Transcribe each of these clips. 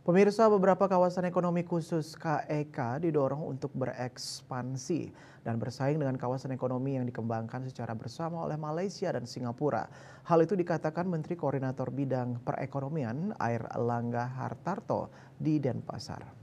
Pemirsa, beberapa kawasan ekonomi khusus KEK didorong untuk berekspansi dan bersaing dengan kawasan ekonomi yang dikembangkan secara bersama oleh Malaysia dan Singapura. Hal itu dikatakan Menteri Koordinator Bidang Perekonomian Airlangga Hartarto di Denpasar.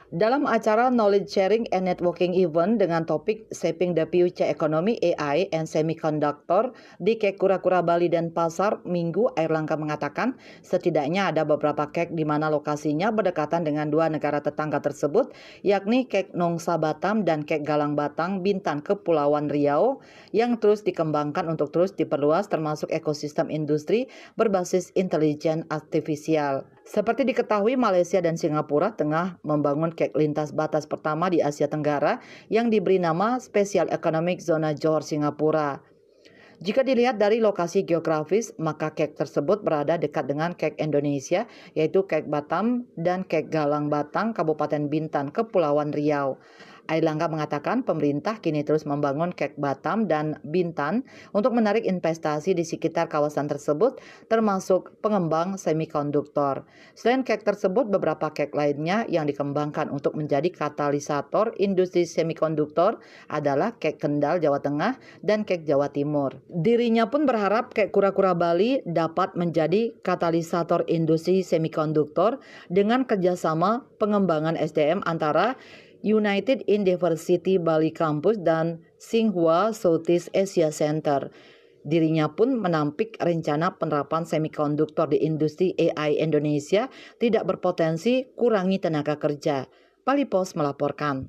Dalam acara Knowledge Sharing and Networking Event dengan topik Shaping the Future Economy AI and Semiconductor di KEK Kura-Kura Bali dan Pasar Minggu, Airlangga mengatakan setidaknya ada beberapa KEK di mana lokasinya berdekatan dengan dua negara tetangga tersebut, yakni KEK Nongsa Batam dan KEK Galang Batang Bintan Kepulauan Riau yang terus dikembangkan untuk terus diperluas termasuk ekosistem industri berbasis intelijen artifisial. Seperti diketahui, Malaysia dan Singapura tengah membangun KEK lintas batas pertama di Asia Tenggara yang diberi nama Special Economic Zona Johor Singapura. Jika dilihat dari lokasi geografis, maka KEK tersebut berada dekat dengan KEK Indonesia, yaitu KEK Batam dan KEK Galang Batang, Kabupaten Bintan, Kepulauan Riau. Airlangga mengatakan pemerintah kini terus membangun KEK Batam dan Bintan untuk menarik investasi di sekitar kawasan tersebut, termasuk pengembang semikonduktor. Selain KEK tersebut, beberapa KEK lainnya yang dikembangkan untuk menjadi katalisator industri semikonduktor adalah KEK Kendal, Jawa Tengah, dan KEK Jawa Timur. Dirinya pun berharap KEK Kura-Kura Bali dapat menjadi katalisator industri semikonduktor dengan kerjasama pengembangan SDM antara United in Diversity Bali Campus dan Tsinghua Southeast Asia Center. Dirinya pun menampik rencana penerapan semikonduktor di industri AI Indonesia tidak berpotensi kurangi tenaga kerja. Bali Post melaporkan.